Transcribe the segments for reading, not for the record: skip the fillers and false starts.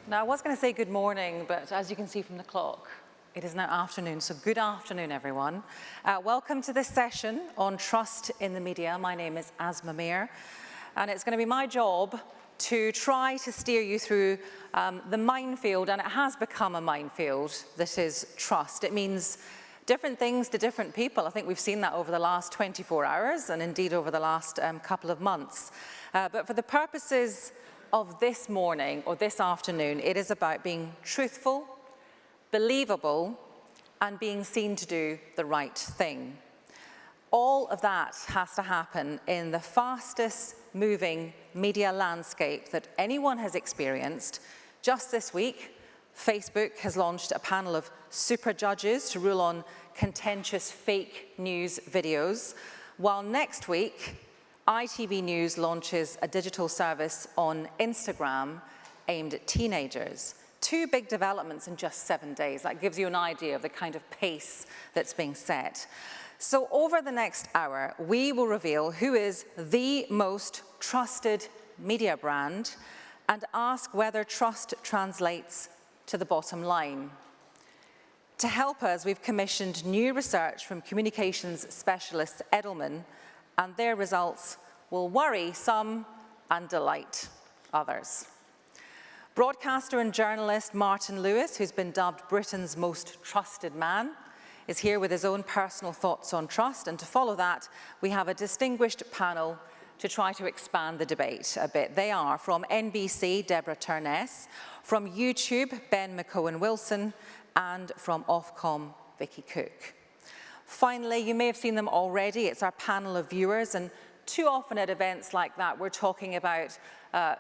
Now, I was going to say good morning, but as you can see from the clock, it is now afternoon, so good afternoon, everyone. Welcome to this session on trust in the media. My name is Aasmah Mir, and it's going to be my job to try to steer you through the minefield, and it has become a minefield, that is trust. It means different things to different people. I think we've seen that over the last 24 hours, and indeed over the last couple of months. But for the purposes of this morning or this afternoon, it is about being truthful, believable, and being seen to do the right thing. All of that has to happen in the fastest moving media landscape that anyone has experienced. Just this week, Facebook has launched a panel of super judges to rule on contentious fake news videos, while next week, ITV News launches a digital service on Instagram aimed at teenagers. Two big developments in just 7 days. That gives you an idea of the kind of pace that's being set. So over the next hour, we will reveal who is the most trusted media brand and ask whether trust translates to the bottom line. To help us, we've commissioned new research from communications specialist Edelman, and their results will worry some and delight others. Broadcaster and journalist Martin Lewis, who's been dubbed Britain's most trusted man, is here with his own personal thoughts on trust, and to follow that, we have a distinguished panel to try to expand the debate a bit. They are from NBC, Deborah Turness, from YouTube, McOwen Wilson, and from Ofcom, Vikki Cook. Finally, you may have seen them already. It's our panel of viewers, and too often at events like that, we're talking about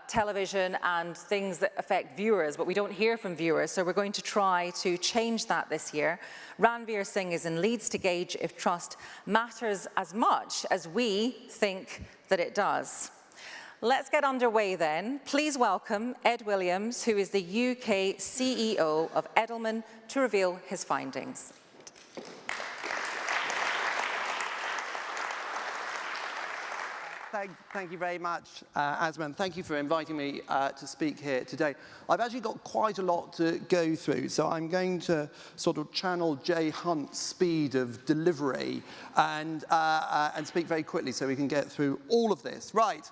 television and things that affect viewers, but we don't hear from viewers, so we're going to try to change that this year. Ranveer Singh is in Leeds to gauge if trust matters as much as we think that it does. Let's get underway then. Please welcome Ed Williams, who is the UK CEO of Edelman, to reveal his findings. Thank you very much, Aasmah, and thank you for inviting me to speak here today. I've actually got quite a lot to go through, so I'm going to sort of channel Jay Hunt's speed of delivery and speak very quickly so we can get through all of this. Right.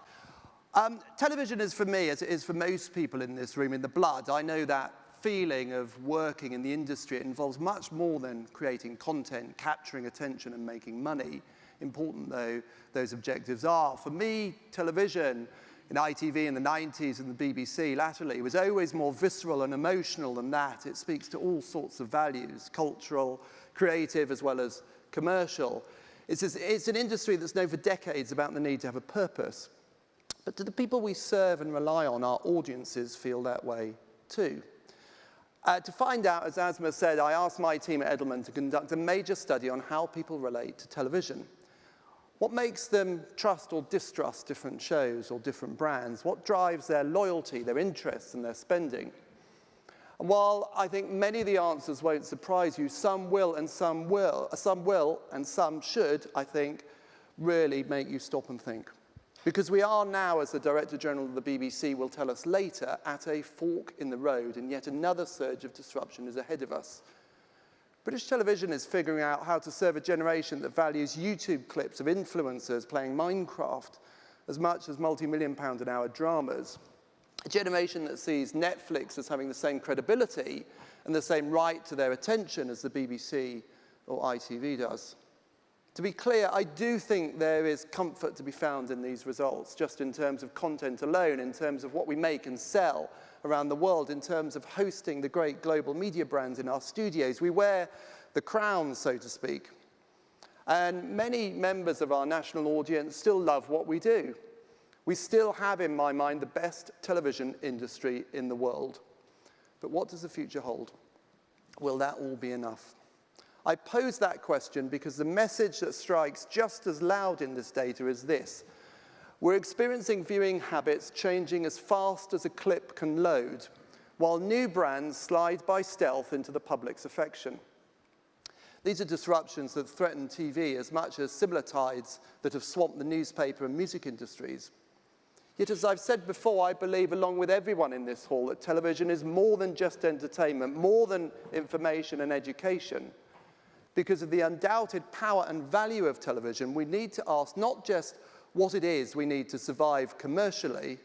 Television is for me, as it is for most people in this room, in the blood. I know that feeling of working in the industry. It involves much more than creating content, capturing attention and making money. Important though those objectives are. For me, television in ITV in the 90s and the BBC latterly was always more visceral and emotional than that. It speaks to all sorts of values, cultural, creative, as well as commercial. It's an industry that's known for decades about the need to have a purpose. But do the people we serve and rely on, our audiences, feel that way too? To find out, as Aasmah said, I asked my team at Edelman to conduct a major study on how people relate to television. What makes them trust or distrust different shows or different brands? What drives their loyalty, their interests, and their spending? And while I think many of the answers won't surprise you, some will and some should, I think, really make you stop and think. Because we are now, as the Director General of the BBC will tell us later, at a fork in the road, and yet another surge of disruption is ahead of us. British television is figuring out how to serve a generation that values YouTube clips of influencers playing Minecraft as much as multi-million-pound-an-hour dramas. A generation that sees Netflix as having the same credibility and the same right to their attention as the BBC or ITV does. To be clear, I do think there is comfort to be found in these results, just in terms of content alone, in terms of what we make and sell around the world, in terms of hosting the great global media brands in our studios. We wear the crown, so to speak. And many members of our national audience still love what we do. We still have, in my mind, the best television industry in the world. But what does the future hold? Will that all be enough? I pose that question because the message that strikes just as loud in this data is this. We're experiencing viewing habits changing as fast as a clip can load, while new brands slide by stealth into the public's affection. These are disruptions that threaten TV as much as similar tides that have swamped the newspaper and music industries. Yet, as I've said before, I believe, along with everyone in this hall, that television is more than just entertainment, more than information and education. Because of the undoubted power and value of television, we need to ask not just what it is we need to survive commercially,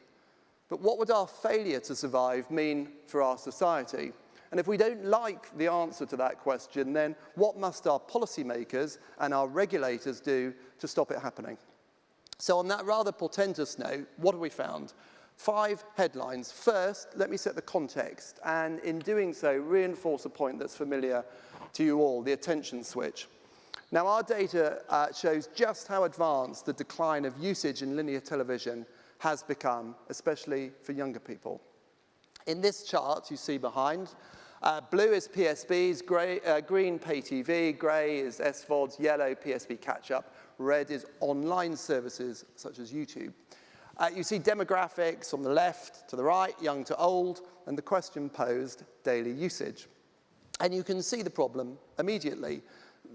but what would our failure to survive mean for our society? And if we don't like the answer to that question, then what must our policymakers and our regulators do to stop it happening? So on that rather portentous note, what have we found? 5 headlines. First, let me set the context, and in doing so, reinforce a point that's familiar to you all, the attention switch. Now, our data shows just how advanced the decline of usage in linear television has become, especially for younger people. In this chart you see behind, blue is PSBs, green pay TV, grey is SVODs, yellow PSB catch-up, red is online services such as YouTube. You see demographics on the left to the right, young to old, and the question posed, daily usage. And you can see the problem immediately.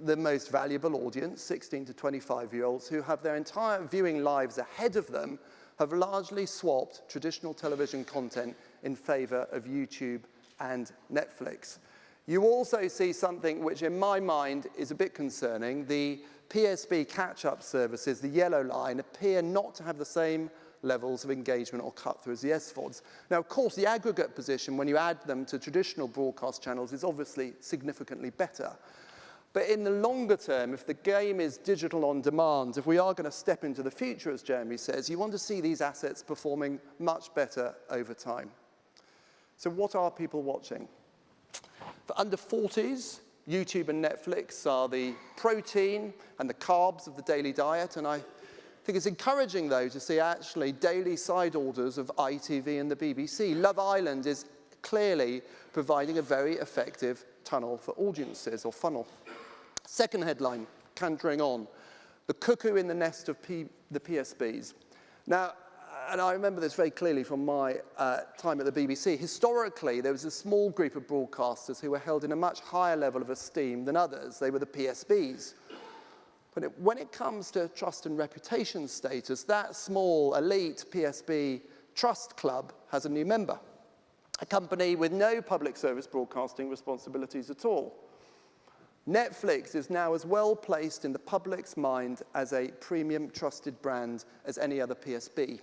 The most valuable audience, 16 to 25-year-olds, who have their entire viewing lives ahead of them, have largely swapped traditional television content in favour of YouTube and Netflix. You also see something which, in my mind, is a bit concerning. The PSB catch-up services, the yellow line, appear not to have the same levels of engagement or cut-through as the SVODs. Now, of course, the aggregate position, when you add them to traditional broadcast channels, is obviously significantly better. But in the longer term, if the game is digital on demand, if we are going to step into the future, as Jeremy says, you want to see these assets performing much better over time. So what are people watching? For under 40s, YouTube and Netflix are the protein and the carbs of the daily diet, and I think it's encouraging, though, to see actually daily side orders of ITV and the BBC. Love Island is clearly providing a very effective tunnel for audiences, or funnel. Second headline, cantering on, the cuckoo in the nest of the PSBs. Now, and I remember this very clearly from my time at the BBC, historically there was a small group of broadcasters who were held in a much higher level of esteem than others. They were the PSBs. But when it comes to trust and reputation status, that small elite PSB trust club has a new member, a company with no public service broadcasting responsibilities at all. Netflix is now as well placed in the public's mind as a premium trusted brand as any other PSB.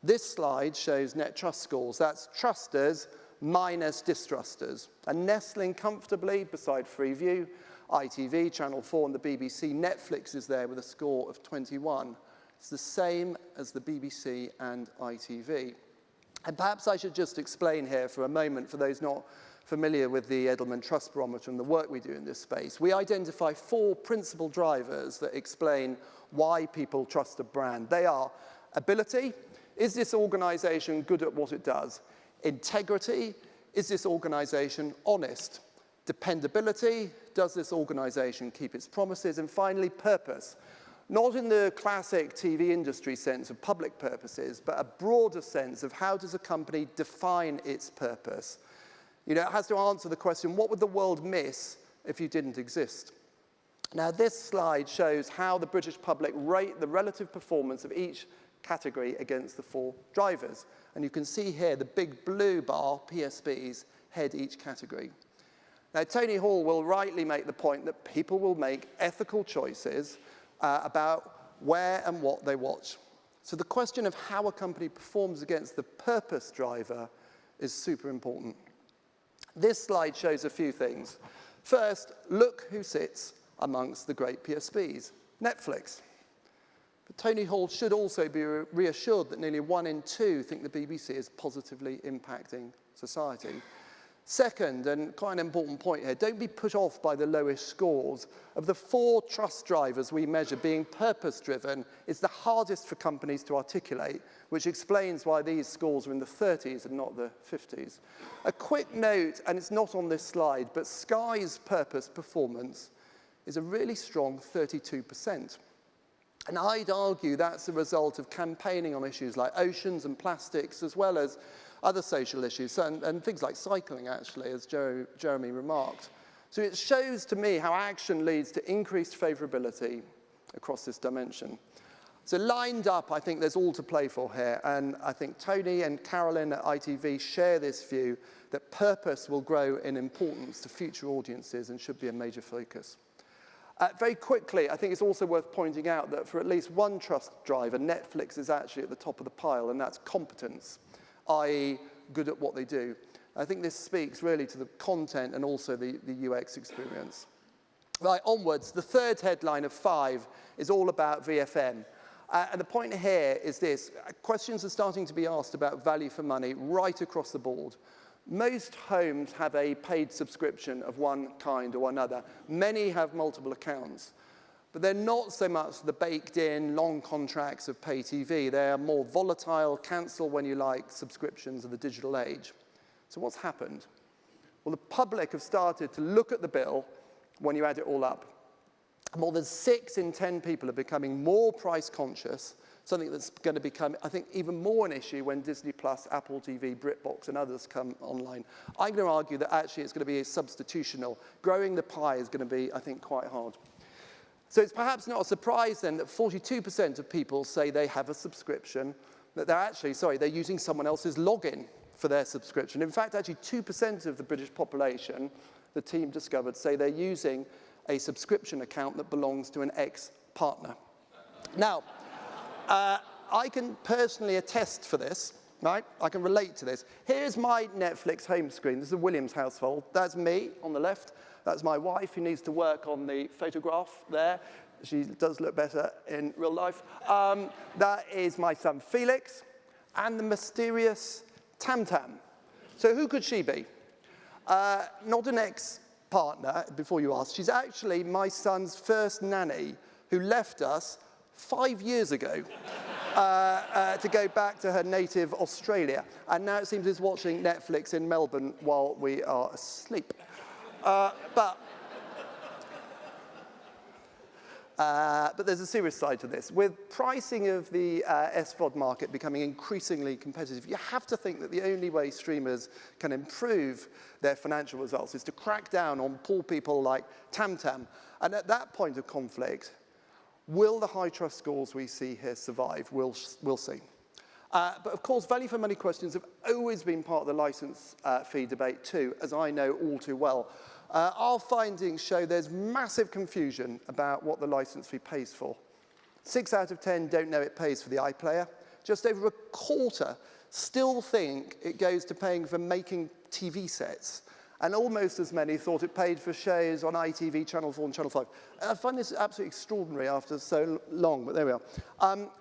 This slide shows net trust scores. That's trusters minus distrusters. And nestling comfortably beside Freeview, ITV, Channel 4 and the BBC, Netflix is there with a score of 21. It's the same as the BBC and ITV. And perhaps I should just explain here for a moment, for those not familiar with the Edelman Trust Barometer and the work we do in this space, we identify 4 principal drivers that explain why people trust a brand. They are ability. Is this organization good at what it does? Integrity. Is this organization honest? Dependability. Does this organization keep its promises? And finally, purpose. Not in the classic TV industry sense of public purposes, but a broader sense of how does a company define its purpose? You know, it has to answer the question, what would the world miss if you didn't exist? Now, this slide shows how the British public rate the relative performance of each category against the 4 drivers. And you can see here the big blue bar, PSBs, head each category. Now, Tony Hall will rightly make the point that people will make ethical choices about where and what they watch. So the question of how a company performs against the purpose driver is super important. This slide shows a few things. First, look who sits amongst the great PSBs, Netflix. But Tony Hall should also be reassured that nearly 1 in 2 think the BBC is positively impacting society. Second, and quite an important point here, don't be put off by the lowest scores. Of the 4 trust drivers we measure, being purpose-driven is the hardest for companies to articulate, which explains why these scores are in the 30s and not the 50s. A quick note, and it's not on this slide, but Sky's purpose performance is a really strong 32%. And I'd argue that's a result of campaigning on issues like oceans and plastics, as well as other social issues, and things like cycling, actually, as Jeremy remarked. So it shows to me how action leads to increased favourability across this dimension. So lined up, I think there's all to play for here. And I think Tony and Carolyn at ITV share this view that purpose will grow in importance to future audiences and should be a major focus. Very quickly, I think it's also worth pointing out that for at least one trust driver, Netflix is actually at the top of the pile, and that's competence, i.e. good at what they do. I think this speaks really to the content and also the UX experience. Right, onwards, the third headline of 5 is all about VFM. And the point here is this. Questions are starting to be asked about value for money right across the board. Most homes have a paid subscription of one kind or another. Many have multiple accounts. But they're not so much the baked-in, long contracts of pay TV. They're more volatile, cancel when you like subscriptions of the digital age. So what's happened? Well, the public have started to look at the bill when you add it all up. More than 6 in 10 people are becoming more price conscious, something that's going to become, I think, even more an issue when Disney+, Apple TV, BritBox, and others come online. I'm going to argue that actually it's going to be substitutional. Growing the pie is going to be, I think, quite hard. So it's perhaps not a surprise then that 42% of people say they have a subscription, that they're using someone else's login for their subscription. In fact, actually 2% of the British population, the team discovered, say they're using a subscription account that belongs to an ex-partner. Now, I can personally attest for this, right? I can relate to this. Here's my Netflix home screen. This is a Williams household. That's me on the left. That's my wife who needs to work on the photograph there. She does look better in real life. That is my son Felix and the mysterious Tam Tam. So who could she be? Not an ex-partner, before you ask. She's actually my son's first nanny who left us 5 years ago to go back to her native Australia. And now it seems is watching Netflix in Melbourne while we are asleep. But there's a serious side to this. With pricing of the SVOD market becoming increasingly competitive, you have to think that the only way streamers can improve their financial results is to crack down on poor people like Tam Tam. And at that point of conflict, will the high trust scores we see here survive? We'll see. But of course, value for money questions have always been part of the license fee debate too, as I know all too well. Our findings show there's massive confusion about what the license fee pays for. 6 out of 10 don't know it pays for the iPlayer. Just over a quarter still think it goes to paying for making TV sets. And almost as many thought it paid for shows on ITV, Channel 4 and Channel 5. I find this absolutely extraordinary after so long, but there we are.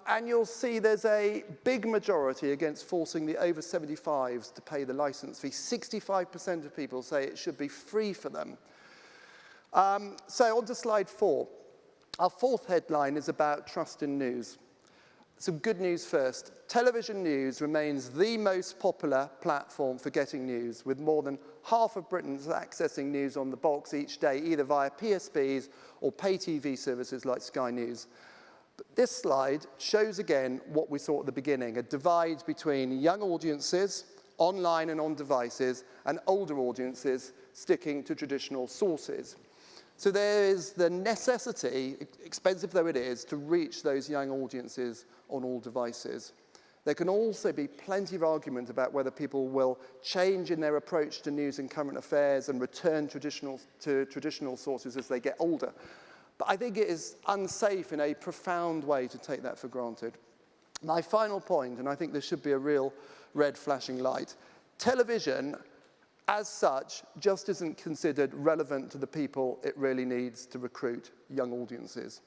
And you'll see there's a big majority against forcing the over 75s to pay the license fee. 65% of people say it should be free for them. So on to slide 4. Our fourth headline is about trust in news. Some good news first. Television news remains the most popular platform for getting news, with more than half of Britons accessing news on the box each day, either via PSBs or pay TV services like Sky News. But this slide shows again what we saw at the beginning, a divide between young audiences, online and on devices, and older audiences sticking to traditional sources. So there is the necessity, expensive though it is, to reach those young audiences on all devices. There can also be plenty of argument about whether people will change in their approach to news and current affairs and return to traditional sources as they get older. But I think it is unsafe in a profound way to take that for granted. My final point, and I think there should be a real red flashing light, television as such just isn't considered relevant to the people it really needs to recruit young audiences.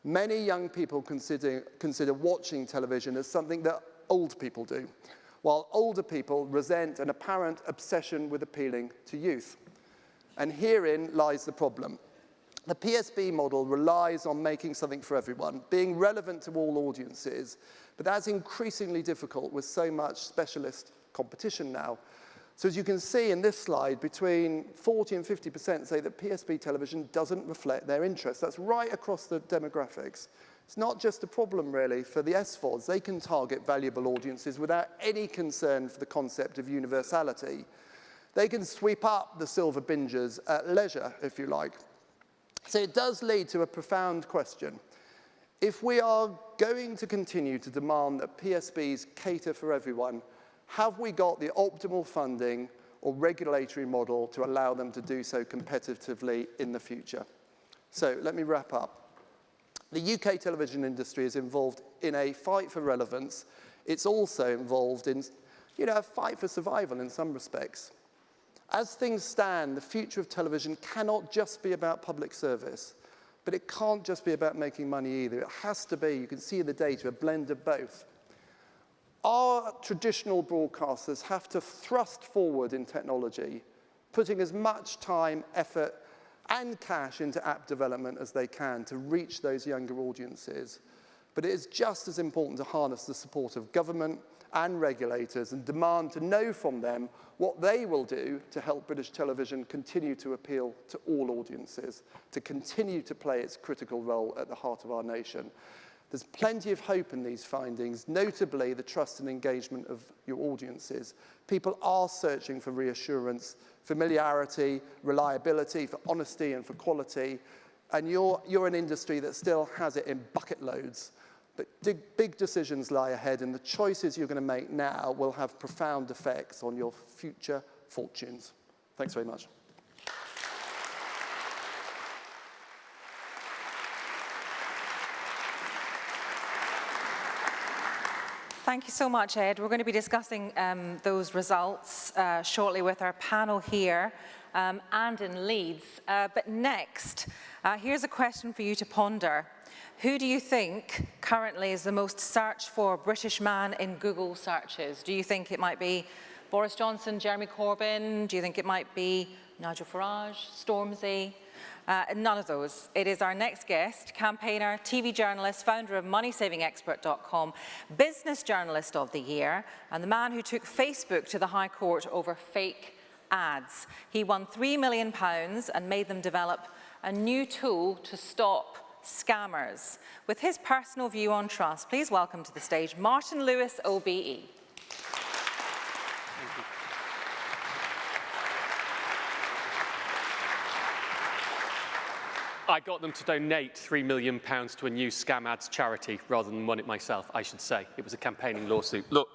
Many young people consider watching television as something that old people do, while older people resent an apparent obsession with appealing to youth. And herein lies the problem. The PSB model relies on making something for everyone, being relevant to all audiences, but that's increasingly difficult with so much specialist competition now. So as you can see in this slide, between 40 and 50% say that PSB television doesn't reflect their interests. That's right across the demographics. It's not just a problem, really, for the SVODs. They can target valuable audiences without any concern for the concept of universality. They can sweep up the silver bingers at leisure, if you like. So it does lead to a profound question. If we are going to continue to demand that PSBs cater for everyone, have we got the optimal funding or regulatory model to allow them to do so competitively in the future? So let me wrap up. The UK television industry is involved in a fight for relevance. It's also involved in, a fight for survival in some respects. As things stand, the future of television cannot just be about public service, but it can't just be about making money either. It has to be, you can see in the data, a blend of both. Our traditional broadcasters have to thrust forward in technology, putting as much time, effort, and cash into app development as they can to reach those younger audiences. But it is just as important to harness the support of government and regulators and demand to know from them what they will do to help British television continue to appeal to all audiences, to continue to play its critical role at the heart of our nation. There's plenty of hope in these findings, notably the trust and engagement of your audiences. People are searching for reassurance, familiarity, reliability, for honesty and for quality, and you're an industry that still has it in bucket loads. But big decisions lie ahead, and the choices you're going to make now will have profound effects on your future fortunes. Thanks very much. Thank you so much, Ed. We're going to be discussing those results shortly with our panel here and in Leeds. But next, here's a question for you to ponder. Who do you think currently is the most searched for British man in Google searches? Do you think it might be Boris Johnson, Jeremy Corbyn? Do you think it might be Nigel Farage, Stormzy? None of those. It is our next guest, campaigner, TV journalist, founder of MoneySavingExpert.com, Business Journalist of the Year, and the man who took Facebook to the High Court over fake ads. He won £3 million and made them develop a new tool to stop scammers. With his personal view on trust, please welcome to the stage Martin Lewis, OBE. I got them to donate £3 million to a new scam ads charity rather than won it myself, I should say. It was a campaigning lawsuit. Look,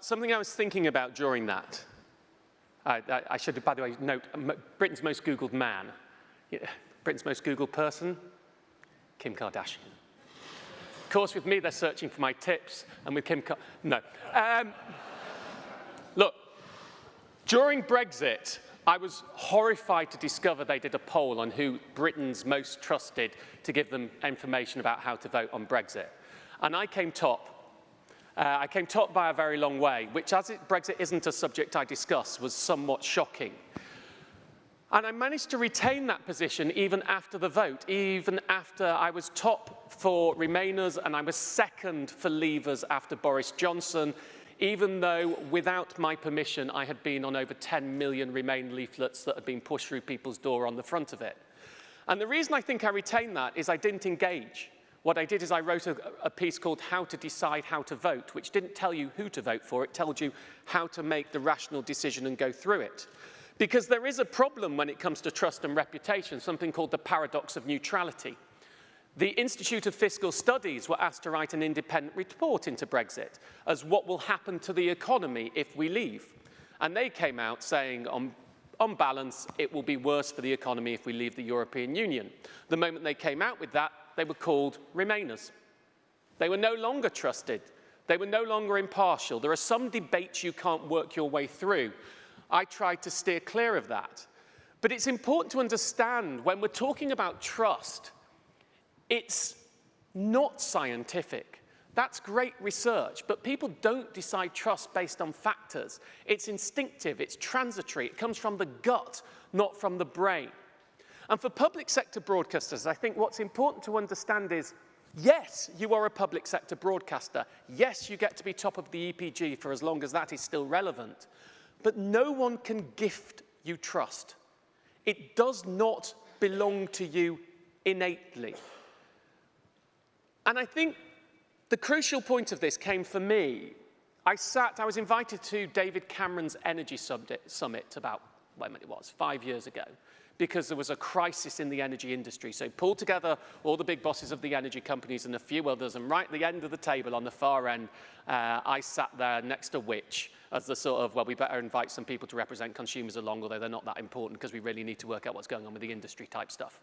something I was thinking about during that, I should, by the way, note, Britain's most Googled man. Britain's most Googled person, Kim Kardashian. Of course, with me, they're searching for my tips, and with Kim no. Look, during Brexit, I was horrified to discover they did a poll on who Britain's most trusted to give them information about how to vote on Brexit. And I came top. I came top by a very long way, which, as Brexit isn't a subject I discuss, was somewhat shocking. And I managed to retain that position even after the vote, even after I was top for Remainers and I was second for Leavers after Boris Johnson, even though without my permission I had been on over 10 million Remain leaflets that had been pushed through people's door on the front of it. And the reason I think I retained that is I didn't engage. What I did is I wrote a piece called How to Decide How to Vote, which didn't tell you who to vote for, it told you how to make the rational decision and go through it. Because there is a problem when it comes to trust and reputation, something called the paradox of neutrality. The Institute of Fiscal Studies were asked to write an independent report into Brexit as what will happen to the economy if we leave. And they came out saying, on balance, it will be worse for the economy if we leave the European Union. The moment they came out with that, they were called Remainers. They were no longer trusted. They were no longer impartial. There are some debates you can't work your way through. I tried to steer clear of that. But it's important to understand when we're talking about trust, it's not scientific. That's great research, but people don't decide trust based on factors. It's instinctive, it's transitory, it comes from the gut, not from the brain. And for public sector broadcasters, I think what's important to understand is, yes, you are a public sector broadcaster. Yes, you get to be top of the EPG for as long as that is still relevant. But no one can gift you trust. It does not belong to you innately. And I think the crucial point of this came for me. I was invited to David Cameron's Energy Summit about, when it was, 5 years ago, because there was a crisis in the energy industry. So he pulled together all the big bosses of the energy companies and a few others, and right at the end of the table on the far end, I sat there next to Which as the sort of, well, we better invite some people to represent consumers along, although they're not that important because we really need to work out what's going on with the industry type stuff.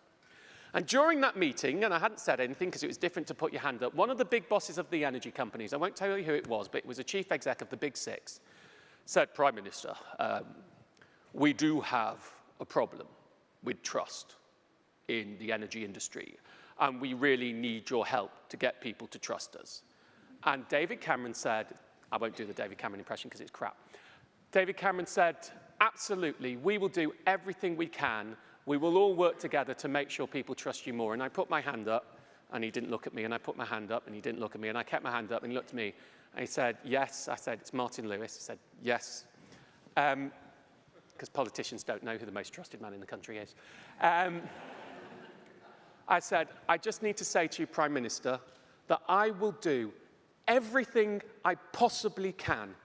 And during that meeting, and I hadn't said anything because it was different to put your hand up, one of the big bosses of the energy companies, I won't tell you who it was, but it was a chief exec of the big six, said, Prime Minister, we do have a problem with trust in the energy industry, and we really need your help to get people to trust us. And David Cameron said, I won't do the David Cameron impression because it's crap. David Cameron said, absolutely, we will do everything we can. We will all work together to make sure people trust you more. And I put my hand up, and he didn't look at me, and I put my hand up, and he didn't look at me, and I kept my hand up, and he looked at me, and he said, yes. I said, it's Martin Lewis. He said, yes. Because politicians don't know who the most trusted man in the country is. I said, I just need to say to you, Prime Minister, that I will do everything I possibly can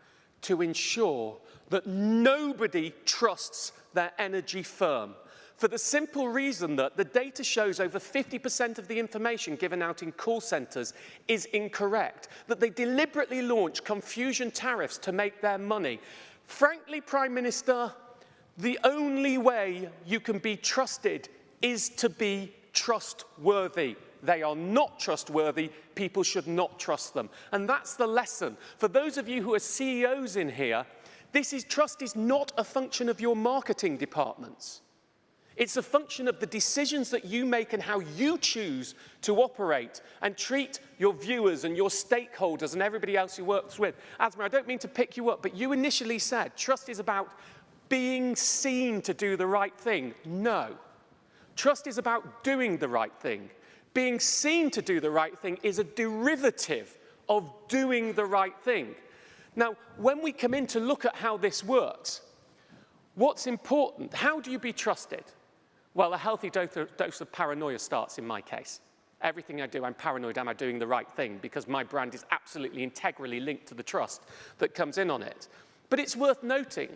to ensure that nobody trusts their energy firm, for the simple reason that the data shows over 50% of the information given out in call centres is incorrect, that they deliberately launch confusion tariffs to make their money. Frankly, Prime Minister, the only way you can be trusted is to be trustworthy. They are not trustworthy. People should not trust them. And that's the lesson. For those of you who are CEOs in here, trust is not a function of your marketing departments. It's a function of the decisions that you make and how you choose to operate and treat your viewers and your stakeholders and everybody else you work with. Aasmah, I don't mean to pick you up, but you initially said trust is about being seen to do the right thing. No. Trust is about doing the right thing. Being seen to do the right thing is a derivative of doing the right thing. Now, when we come in to look at how this works, what's important? How do you be trusted? Well, a healthy dose of paranoia starts in my case. Everything I do, I'm paranoid, am I doing the right thing? Because my brand is absolutely integrally linked to the trust that comes in on it. But it's worth noting,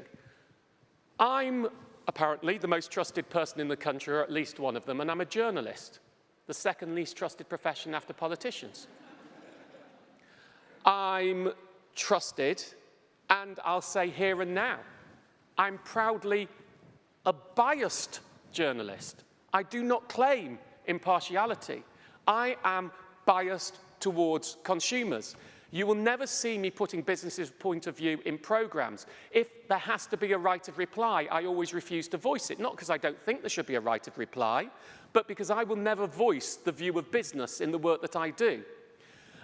I'm apparently the most trusted person in the country, or at least one of them, and I'm a journalist, the second least trusted profession after politicians. I'm trusted, and I'll say here and now, I'm proudly a biased journalist. I do not claim impartiality. I am biased towards consumers. You will never see me putting businesses' point of view in programs. If there has to be a right of reply, I always refuse to voice it, not because I don't think there should be a right of reply, but because I will never voice the view of business in the work that I do.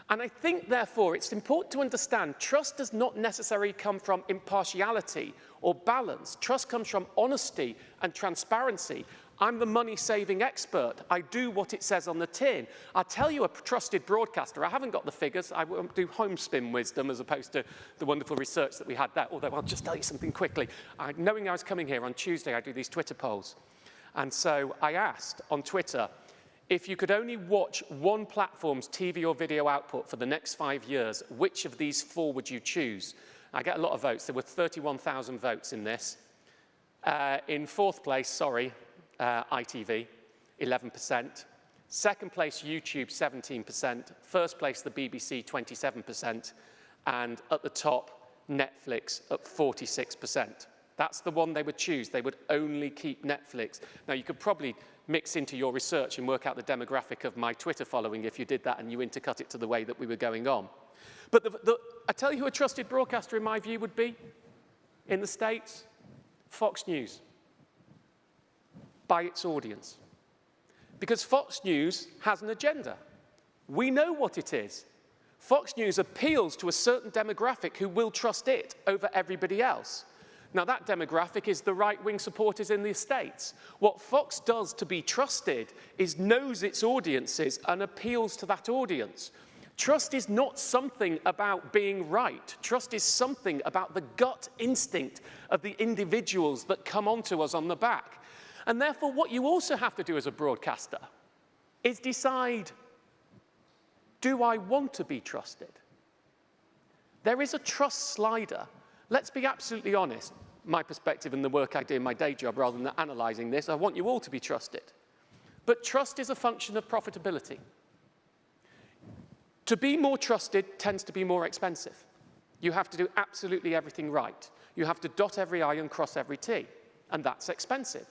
And I think, therefore, it's important to understand trust does not necessarily come from impartiality or balance. Trust comes from honesty and transparency. I'm the money-saving expert. I do what it says on the tin. I'll tell you a trusted broadcaster. I haven't got the figures. I won't do homespin wisdom as opposed to the wonderful research that we had there. Although I'll just tell you something quickly. Knowing I was coming here on Tuesday, I do these Twitter polls. And so I asked on Twitter, if you could only watch one platform's TV or video output for the next 5 years, which of these 4 would you choose? I get a lot of votes. There were 31,000 votes in this. In 4th place, ITV, 11%. 2nd place, YouTube, 17%. 1st place, the BBC, 27%. And at the top, Netflix at 46%. That's the one they would choose. They would only keep Netflix. Now, you could probably mix into your research and work out the demographic of my Twitter following if you did that and you intercut it to the way that we were going on. But I tell you who a trusted broadcaster, in my view, would be in the States? Fox News. By its audience. Because Fox News has an agenda. We know what it is. Fox News appeals to a certain demographic who will trust it over everybody else. Now, that demographic is the right-wing supporters in the States. What Fox does to be trusted is knows its audiences and appeals to that audience. Trust is not something about being right. Trust is something about the gut instinct of the individuals that come onto us on the back. And therefore, what you also have to do as a broadcaster is decide, do I want to be trusted? There is a trust slider. Let's be absolutely honest. my perspective and the work I do in my day job rather than analysing this, I want you all to be trusted. But trust is a function of profitability. To be more trusted tends to be more expensive. You have to do absolutely everything right. You have to dot every I and cross every T, and that's expensive.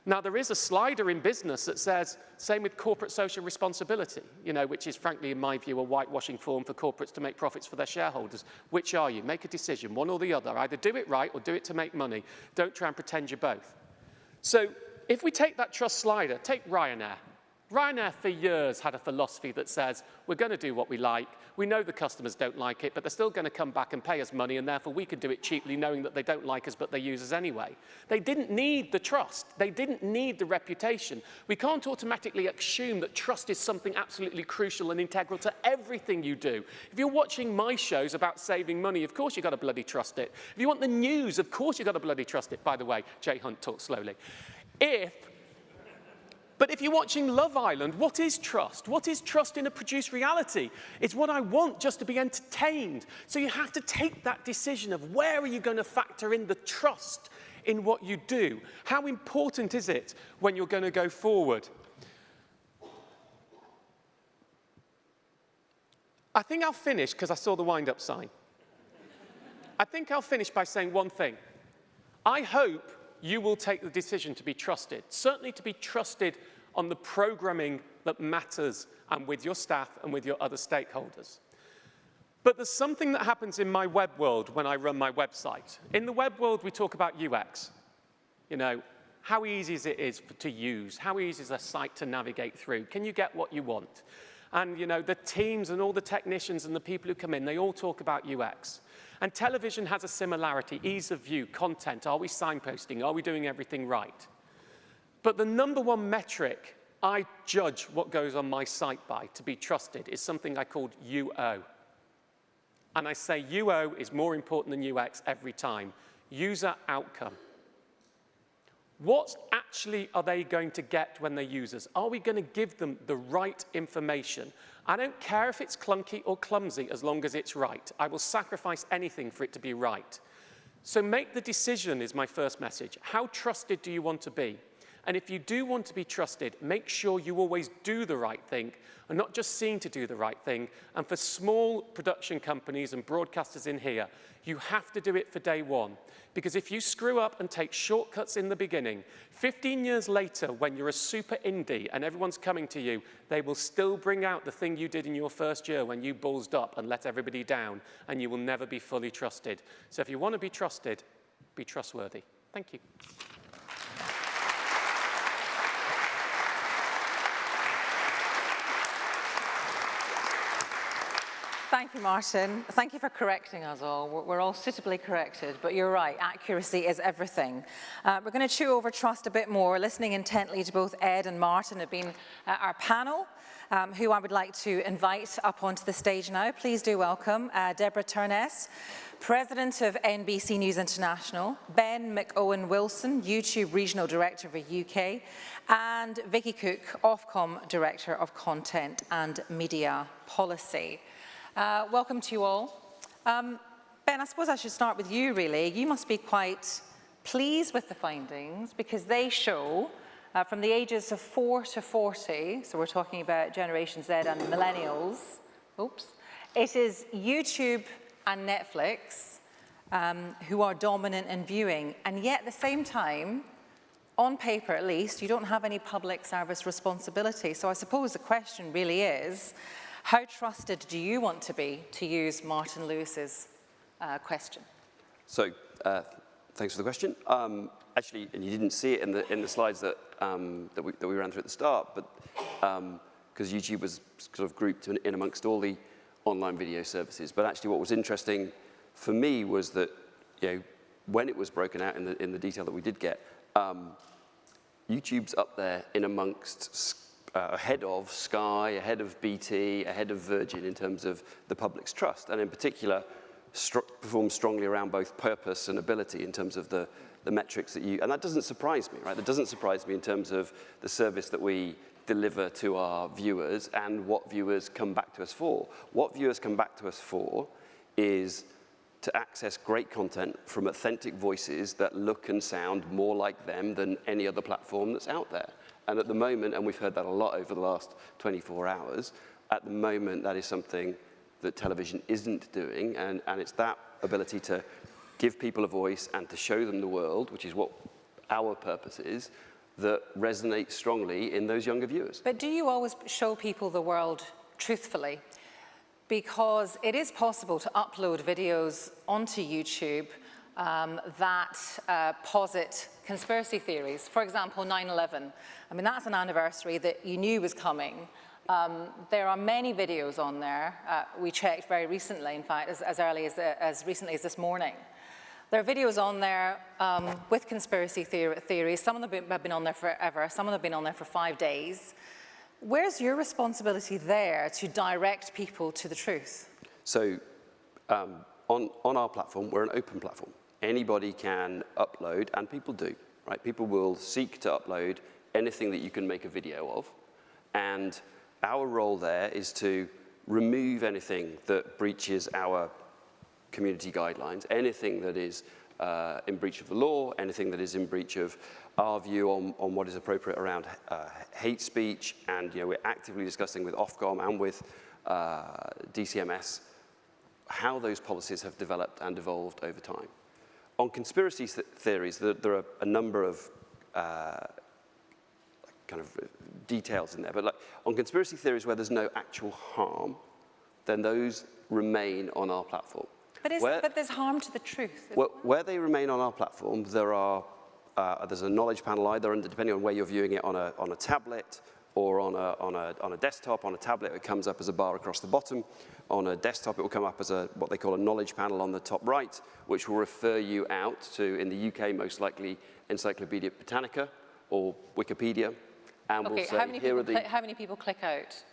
Now, there is a slider in business that says, same with corporate social responsibility, which is, frankly, in my view, a whitewashing form for corporates to make profits for their shareholders. Which are you? Make a decision, one or the other. Either do it right or do it to make money. Don't try and pretend you're both. So if we take that trust slider, take Ryanair. Ryanair for years had a philosophy that says, we're going to do what we like. We know the customers don't like it, but they're still going to come back and pay us money, and therefore we can do it cheaply knowing that they don't like us, but they use us anyway. They didn't need the trust. They didn't need the reputation. We can't automatically assume that trust is something absolutely crucial and integral to everything you do. If you're watching my shows about saving money, of course you've got to bloody trust it. If you want the news, of course you've got to bloody trust it. By the way, Jay Hunt talks slowly. But if you're watching Love Island, what is trust? What is trust in a produced reality? It's what I want, just to be entertained. So you have to take that decision of where are you going to factor in the trust in what you do? How important is it when you're going to go forward? I think I'll finish, because I saw the wind-up sign. I think I'll finish by saying one thing. I hope you will take the decision to be trusted, certainly to be trusted on the programming that matters and with your staff and with your other stakeholders. But there's something that happens in my web world when I run my website. In the web world, we talk about UX. How easy it is to use, how easy is a site to navigate through, can you get what you want? And the teams and all the technicians and the people who come in, they all talk about UX. And television has a similarity, ease of view, content. Are we signposting? Are we doing everything right? But the number one metric I judge what goes on my site by to be trusted is something I called UO. And I say UO is more important than UX every time. User outcome. What actually are they going to get when they use us? Are we going to give them the right information? I don't care if it's clunky or clumsy as long as it's right. I will sacrifice anything for it to be right. So make the decision is my first message. How trusted do you want to be? And if you do want to be trusted, make sure you always do the right thing and not just seen to do the right thing. And for small production companies and broadcasters in here, you have to do it for day one. Because if you screw up and take shortcuts in the beginning, 15 years later, when you're a super indie and everyone's coming to you, they will still bring out the thing you did in your first year when you ballsed up and let everybody down, and you will never be fully trusted. So if you want to be trusted, be trustworthy. Thank you. Thank you, Martin. Thank you for correcting us all. We're all suitably corrected, but you're right, accuracy is everything. We're going to chew over trust a bit more, listening intently to both Ed and Martin have been our panel, who I would like to invite up onto the stage now. Please do welcome Deborah Turness, President of NBC News International, McOwen Wilson, YouTube Regional Director for UK, and Vikki Cook, Ofcom Director of Content and Media Policy. Welcome to you all. Ben, I suppose I should start with you, really. You must be quite pleased with the findings because they show from the ages of 4 to 40, so we're talking about Generation Z and millennials, it is YouTube and Netflix who are dominant in viewing, and yet at the same time, on paper at least, you don't have any public service responsibility. So I suppose the question really is, how trusted do you want to be, to use Martin Lewis's question? So, thanks for the question. Actually, and you didn't see it in the slides that we ran through at the start, but because YouTube was sort of grouped in amongst all the online video services. But actually, what was interesting for me was that when it was broken out in the detail that we did get, YouTube's up there in amongst. Ahead of Sky, ahead of BT, ahead of Virgin in terms of the public's trust, and in particular performs strongly around both purpose and ability in terms of the metrics that and that doesn't surprise me, right? That doesn't surprise me in terms of the service that we deliver to our viewers and what viewers come back to us for. What viewers come back to us for is to access great content from authentic voices that look and sound more like them than any other platform that's out there. And at the moment, and we've heard that a lot over the last 24 hours, at the moment that is something that television isn't doing, and it's that ability to give people a voice and to show them the world, which is what our purpose is, that resonates strongly in those younger viewers. But do you always show people the world truthfully? Because it is possible to upload videos onto YouTube that posit conspiracy theories. For example, 9/11. I mean, that's an anniversary that you knew was coming. There are many videos on there. We checked very recently, in fact, as early as recently as this morning. There are videos on there with conspiracy theories. Some of them have been on there forever. Some of them have been on there for 5 days. Where's your responsibility there to direct people to the truth? So on our platform, we're an open platform. Anybody can upload, and people do, right? People will seek to upload anything that you can make a video of. And our role there is to remove anything that breaches our community guidelines, anything that is in breach of the law, anything that is in breach of our view on what is appropriate around hate speech. And we're actively discussing with Ofcom and with DCMS how those policies have developed and evolved over time. On conspiracy theories, there are a number of kind of details in there, but on conspiracy theories where there's no actual harm, then those remain on our platform. But there's harm to the truth. Where they remain on our platform, there's a knowledge panel either, and depending on where you're viewing it, on a tablet or on a desktop. On a tablet, it comes up as a bar across the bottom. On a desktop, it will come up as what they call a knowledge panel on the top right, which will refer you out to, in the UK, most likely Encyclopedia Britannica or Wikipedia. And Okay, we'll say, how many people click out?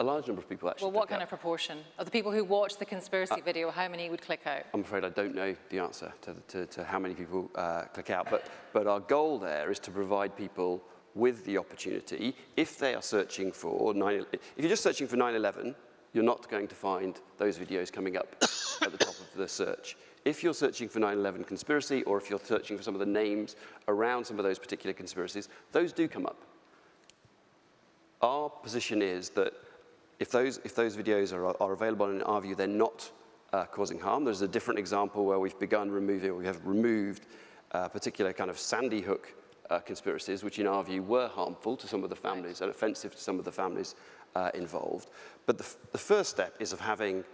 A large number of people actually. Well, what kind of proportion? Of the people who watch the conspiracy video, how many would click out? I'm afraid I don't know the answer to how many people click out. But our goal there is to provide people with the opportunity, if they are searching for if you're just searching for 9/11, you're not going to find those videos coming up at the top of the search. If you're searching for 9/11 conspiracy, or if you're searching for some of the names around some of those particular conspiracies, those do come up. Our position is that if those videos are available, and in our view, they're not causing harm. There's a different example where we have removed particular kind of Sandy Hook conspiracies, which in our view were harmful to some of the families and offensive to some of the families involved. But the first step is of having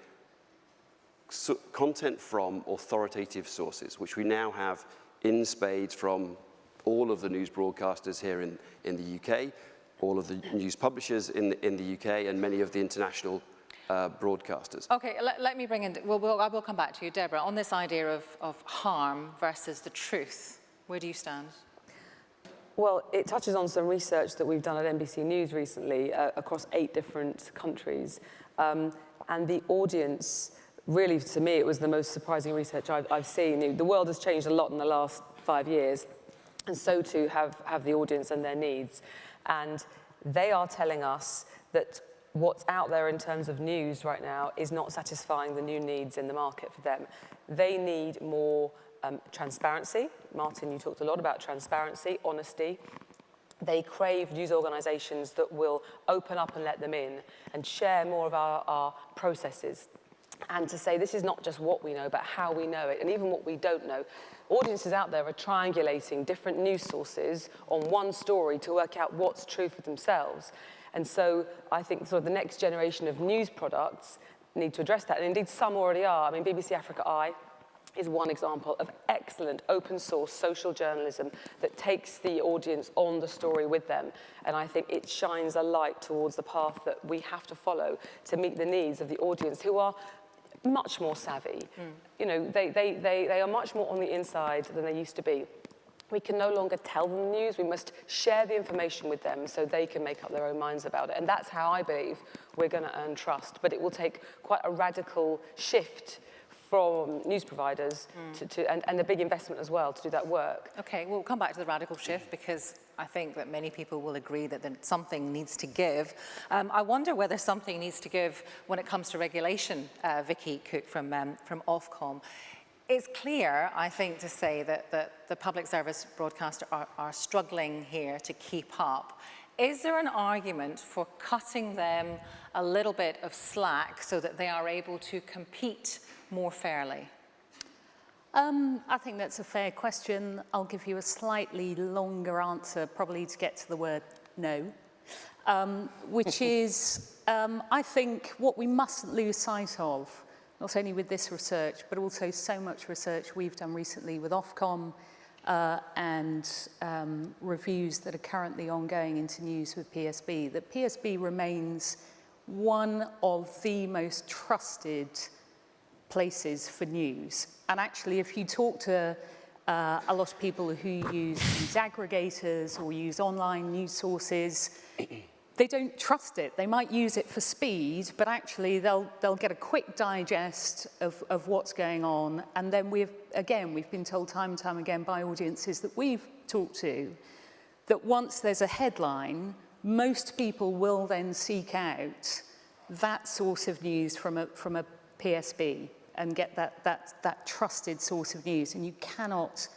content from authoritative sources, which we now have in spades from all of the news broadcasters here in the UK, all of the news publishers in the UK, and many of the international broadcasters. Okay, let me bring in, I will come back to you, Deborah, on this idea of harm versus the truth. Where do you stand? Well, it touches on some research that we've done at NBC News recently across 8 different countries. And the audience, really, to me, it was the most surprising research I've seen. The world has changed a lot in the last 5 years, and so too have the audience and their needs. And they are telling us that what's out there in terms of news right now is not satisfying the new needs in the market for them. They need more transparency. Martin, you talked a lot about transparency, honesty. They crave news organisations that will open up and let them in and share more of our processes. And to say this is not just what we know, but how we know it, and even what we don't know. Audiences out there are triangulating different news sources on one story to work out what's true for themselves. And so I think sort of the next generation of news products need to address that. And indeed, some already are. I mean, BBC Africa Eye is one example of excellent open source social journalism that takes the audience on the story with them. And I think it shines a light towards the path that we have to follow to meet the needs of the audience, who are much more savvy. You know, they are much more on the inside than they used to be. We can no longer tell them the news. We must share the information with them so they can make up their own minds about it. And that's how I believe we're going to earn trust. But it will take quite a radical shift from news providers and a big investment as well to do that work. Okay, we'll come back to the radical shift because I think that many people will agree that something needs to give. I wonder whether something needs to give when it comes to regulation, Vikki Cook from Ofcom. It's clear, I think, to say that the public service broadcasters are struggling here to keep up. Is there an argument for cutting them a little bit of slack so that they are able to compete more fairly? I think that's a fair question. I'll give you a slightly longer answer, probably to get to the word no, which is, I think what we mustn't lose sight of, not only with this research, but also so much research we've done recently with Ofcom and reviews that are currently ongoing into news with PSB, that PSB remains one of the most trusted places for news. And actually, if you talk to a lot of people who use news aggregators or use online news sources, they don't trust it. They might use it for speed, but actually they'll get a quick digest of what's going on. And then we've been told time and time again by audiences that we've talked to that once there's a headline, most people will then seek out that source of news from a PSB and get that trusted source of news. And you cannot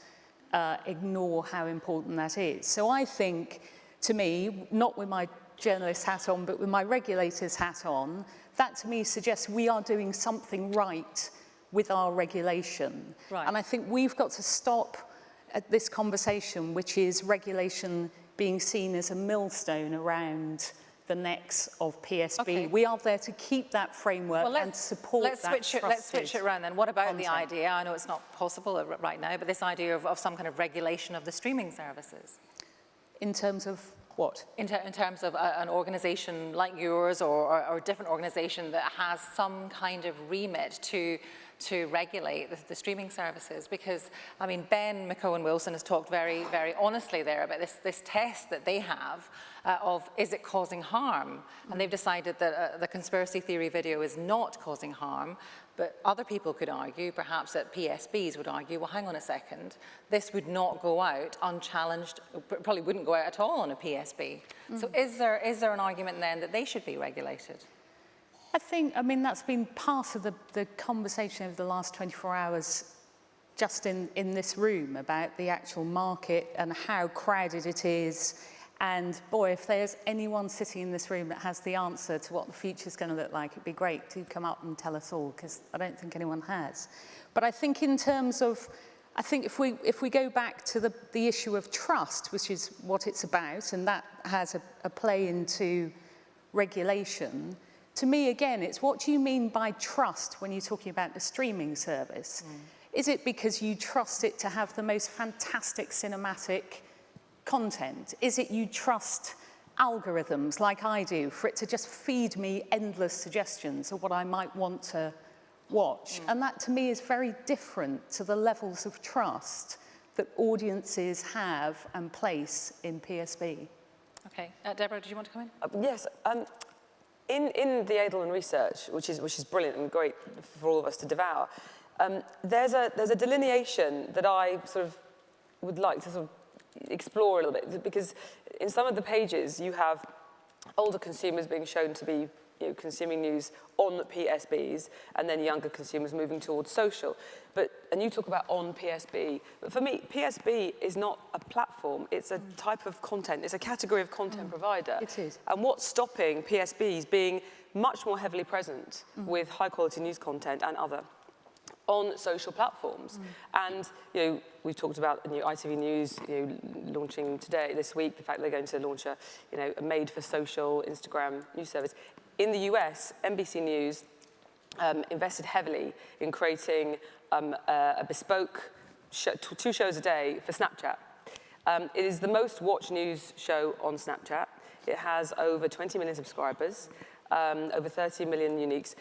ignore how important that is. So I think, to me, not with my journalist hat on, but with my regulator's hat on, that to me suggests we are doing something right with our regulation. Right. And I think we've got to stop at this conversation, which is regulation being seen as a millstone around the necks of PSB. Okay. We are there to keep that framework and support let's switch it around then. What about content. the idea, I know it's not possible right now, but this idea of some kind of regulation of the streaming services? In terms of what? In terms of an organisation like yours or a different organisation that has some kind of remit to regulate the streaming services, because I mean McOwen Wilson has talked very, very honestly there about this test that they have of is it causing harm, and they've decided that the conspiracy theory video is not causing harm, but other people could argue, perhaps that PSBs would argue, well hang on a second, this would not go out unchallenged, probably wouldn't go out at all on a PSB. So is there an argument then that they should be regulated? I mean, that's been part of the conversation over the last 24 hours just in this room about the actual market and how crowded it is. And boy, if there's anyone sitting in this room that has the answer to what the future's going to look like, it'd be great to come up and tell us all, because I don't think anyone has. But I think in terms of, I think if we go back to the issue of trust, which is what it's about, and that has a play into regulation. To me, again, it's what do you mean by trust when you're talking about a streaming service? Is it because you trust it to have the most fantastic cinematic content? Is it you trust algorithms like I do for it to just feed me endless suggestions of what I might want to watch? And that to me is very different to the levels of trust that audiences have and place in PSB. Okay, Deborah, did you want to come in? Yes. In the Edelman research, which is brilliant and great for all of us to devour, there's a delineation that I sort of would like to sort of explore a little bit, because in some of the pages you have older consumers being shown to be consuming news on PSBs, and then younger consumers moving towards social. And you talk about on PSB, but for me, PSB is not a platform, it's a type of content, it's a category of content provider. It is. And what's stopping PSBs being much more heavily present with high quality news content and other on social platforms? And we've talked about ITV News launching this week, the fact they're going to launch a made for social Instagram news service. In the US, NBC News invested heavily in creating a bespoke show, 2 shows a day for Snapchat. It is the most watched news show on Snapchat. It has over 20 million subscribers, over 30 million uniques.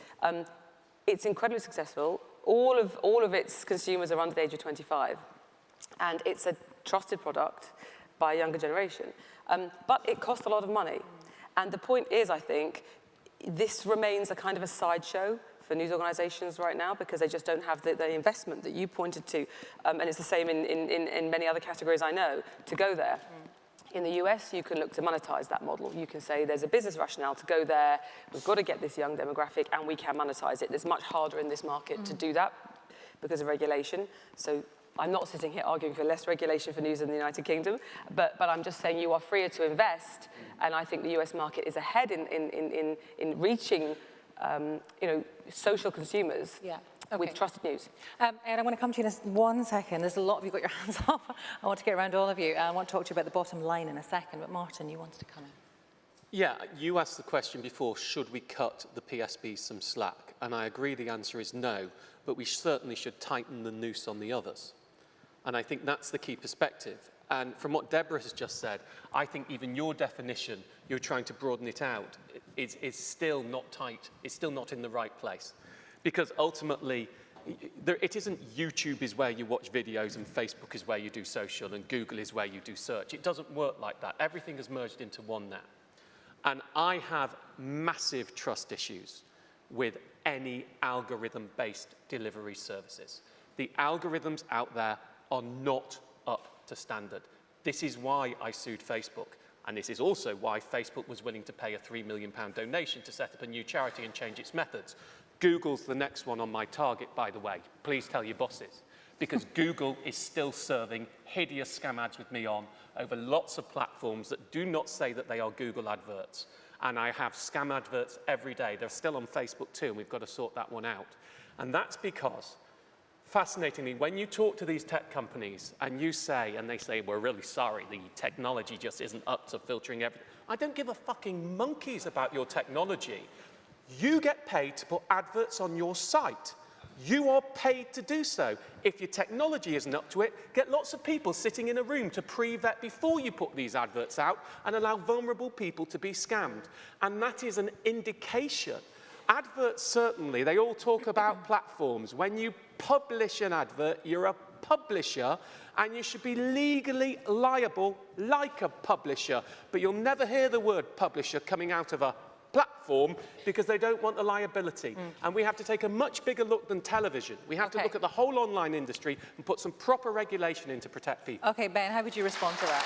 It's incredibly successful. All of its consumers are under the age of 25. And it's a trusted product by a younger generation. But it costs a lot of money. And the point is, I think, this remains a kind of a sideshow for news organisations right now because they just don't have the investment that you pointed to. And it's the same in many other categories I know, to go there. In the US, you can look to monetize that model. You can say there's a business rationale to go there, we've got to get this young demographic, and we can monetize it. It's much harder in this market to do that because of regulation. So I'm not sitting here arguing for less regulation for news in the United Kingdom, but I'm just saying you are freer to invest, and I think the US market is ahead in reaching social consumers with trusted news. And I'm going to come to you in 1 second. There's a lot of you got your hands up. I want to get around all of you. I want to talk to you about the bottom line in a second, but Martin, you wanted to come in. Yeah, you asked the question before, should we cut the PSB some slack? And I agree the answer is no, but we certainly should tighten the noose on the others. And I think that's the key perspective. And from what Deborah has just said, I think even your definition, you're trying to broaden it out, is still not tight. It's still not in the right place. Because ultimately, it isn't YouTube is where you watch videos and Facebook is where you do social and Google is where you do search. It doesn't work like that. Everything has merged into one now. And I have massive trust issues with any algorithm-based delivery services. The algorithms out there are not up to standard. This is why I sued Facebook. And this is also why Facebook was willing to pay a £3 million donation to set up a new charity and change its methods. Google's the next one on my target, by the way. Please tell your bosses. Because Google is still serving hideous scam ads with me on over lots of platforms that do not say that they are Google adverts. And I have scam adverts every day. They're still on Facebook too, and we've got to sort that one out. And that's because, fascinatingly, when you talk to these tech companies and you say, and they say, we're really sorry, the technology just isn't up to filtering everything. I don't give a fucking monkeys about your technology. You get paid to put adverts on your site. You are paid to do so. If your technology isn't up to it, get lots of people sitting in a room to pre-vet before you put these adverts out and allow vulnerable people to be scammed. And that is an indication. Adverts, certainly, they all talk about platforms. When you publish an advert, you're a publisher, and you should be legally liable like a publisher. But you'll never hear the word publisher coming out of a platform because they don't want the liability. And we have to take a much bigger look than television. We have to look at the whole online industry and put some proper regulation in to protect people. Okay, Ben, how would you respond to that?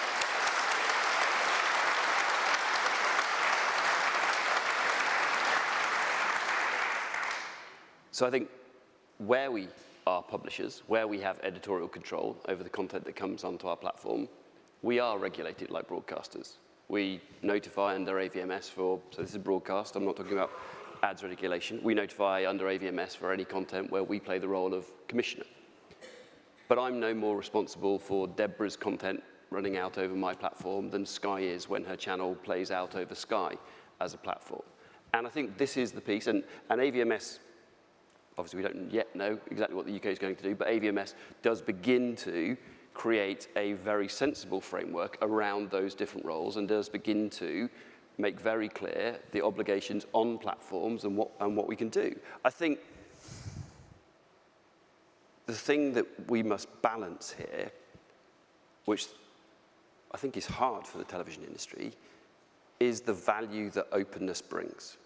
So I think where we are publishers, where we have editorial control over the content that comes onto our platform, we are regulated like broadcasters. We notify under AVMS for, so this is broadcast, I'm not talking about ads regulation. We notify under AVMS for any content where we play the role of commissioner. But I'm no more responsible for Deborah's content running out over my platform than Sky is when her channel plays out over Sky as a platform. And I think this is the piece, and AVMS, obviously we don't yet know exactly what the UK is going to do, but AVMS does begin to create a very sensible framework around those different roles and does begin to make very clear the obligations on platforms and what we can do. I think the thing that we must balance here, which I think is hard for the television industry, is the value that openness brings.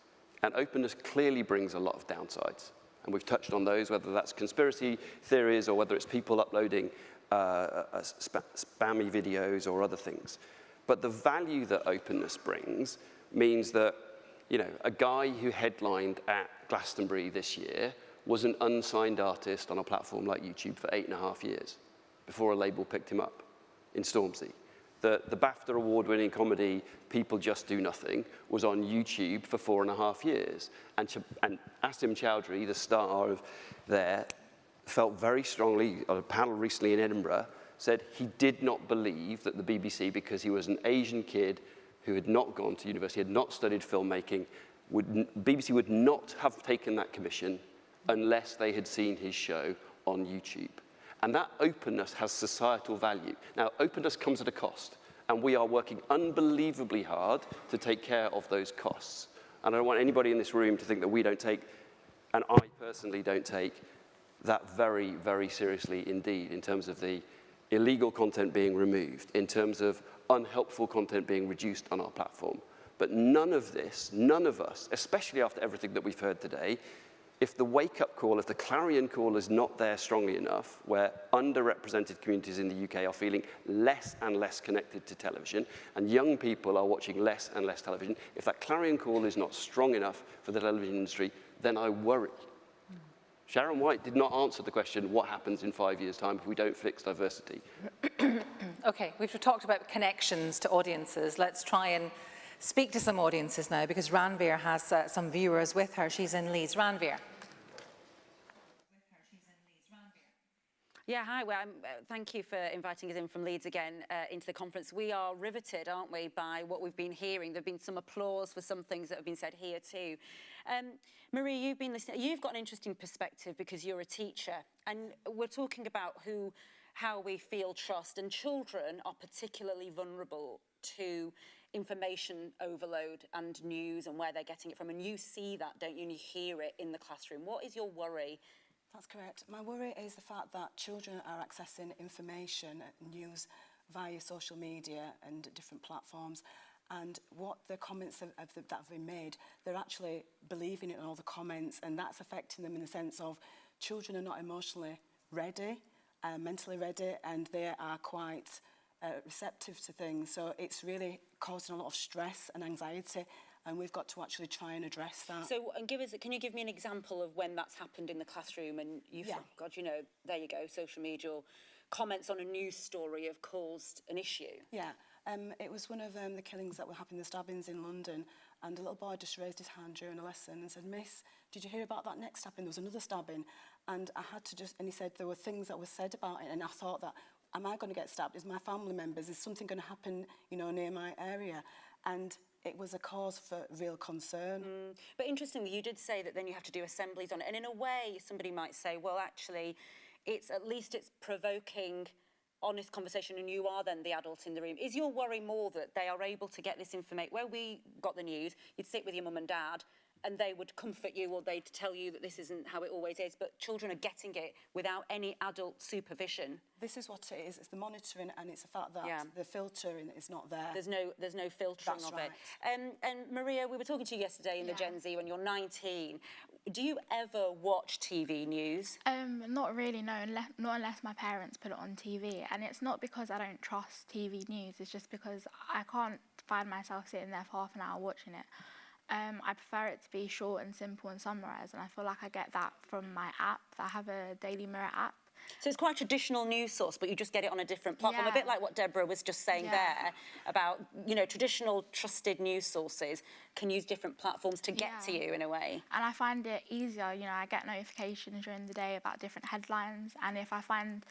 And openness clearly brings a lot of downsides. And we've touched on those, whether that's conspiracy theories or whether it's people uploading spammy videos or other things. But the value that openness brings means that, you know, a guy who headlined at Glastonbury this year was an unsigned artist on a platform like YouTube for 8.5 years before a label picked him up in Stormzy. The BAFTA award-winning comedy People Just Do Nothing was on YouTube for 4.5 years. And Aasmah Mir, the star of there, felt very strongly, on a panel recently in Edinburgh, said he did not believe that the BBC, because he was an Asian kid who had not gone to university, had not studied filmmaking, BBC would not have taken that commission unless they had seen his show on YouTube. And that openness has societal value. Now, openness comes at a cost, and we are working unbelievably hard to take care of those costs. And I don't want anybody in this room to think that we don't take, and I personally don't take, that very, very seriously indeed, in terms of the illegal content being removed, in terms of unhelpful content being reduced on our platform. But none of this, none of us, especially after everything that we've heard today, if the wake-up call, if the clarion call is not there strongly enough, where underrepresented communities in the UK are feeling less and less connected to television, and young people are watching less and less television, if that clarion call is not strong enough for the television industry, then I worry. Sharon White did not answer the question, what happens in 5 years' time if we don't fix diversity? Okay, we've talked about connections to audiences. Let's try and speak to some audiences now, because Ranveer has some viewers with her. She's in Leeds. Ranveer. Yeah, hi. Well, thank you for inviting us in from Leeds again into the conference. We are riveted, aren't we, by what we've been hearing. There have been some applause for some things that have been said here too. Marie, you've been listening. You've got an interesting perspective because you're a teacher, and we're talking about how we feel trust, and children are particularly vulnerable to information overload and news and where they're getting it from. And you see that, don't you? And you hear it in the classroom. What is your worry? That's correct. My worry is the fact that children are accessing information and news via social media and different platforms, and what the comments that have been made, they're actually believing it in all the comments, and that's affecting them in the sense of children are not emotionally ready, mentally ready, and they are quite receptive to things. So it's really causing a lot of stress and anxiety, and we've got to actually try and address that. So, and can you give me an example of when that's happened in the classroom and you thought, God, you know, there you go, social media or comments on a news story have caused an issue? Yeah, it was one of the killings that were happening, the stabbings in London, and a little boy just raised his hand during a lesson and said, Miss, did you hear about that next stabbing? There was another stabbing. And I had to and he said there were things that were said about it, and I thought that, am I going to get stabbed? Is my family members? Is something going to happen, you know, near my area? And it was a cause for real concern. But interestingly, you did say that then you have to do assemblies on it. And in a way, somebody might say, well, actually, at least it's provoking honest conversation and you are then the adult in the room. Is your worry more that they are able to get this information? Where we got the news, you'd sit with your mum and dad and they would comfort you or they'd tell you that this isn't how it always is, but children are getting it without any adult supervision. This is what it is. It's the monitoring, and it's the fact that the filtering is not there. There's no filtering of it. And Maria, we were talking to you yesterday in the Gen Z when you're 19. Do you ever watch TV news? Not really, no, not unless my parents put it on TV. And it's not because I don't trust TV news, it's just because I can't find myself sitting there for half an hour watching it. I prefer it to be short and simple and summarised, and I feel like I get that from my app. I have a Daily Mirror app. So it's quite a traditional news source, but you just get it on a different platform, a bit like what Deborah was just saying there about, you know, traditional trusted news sources can use different platforms to get to you in a way. And I find it easier, you know, I get notifications during the day about different headlines, and if I find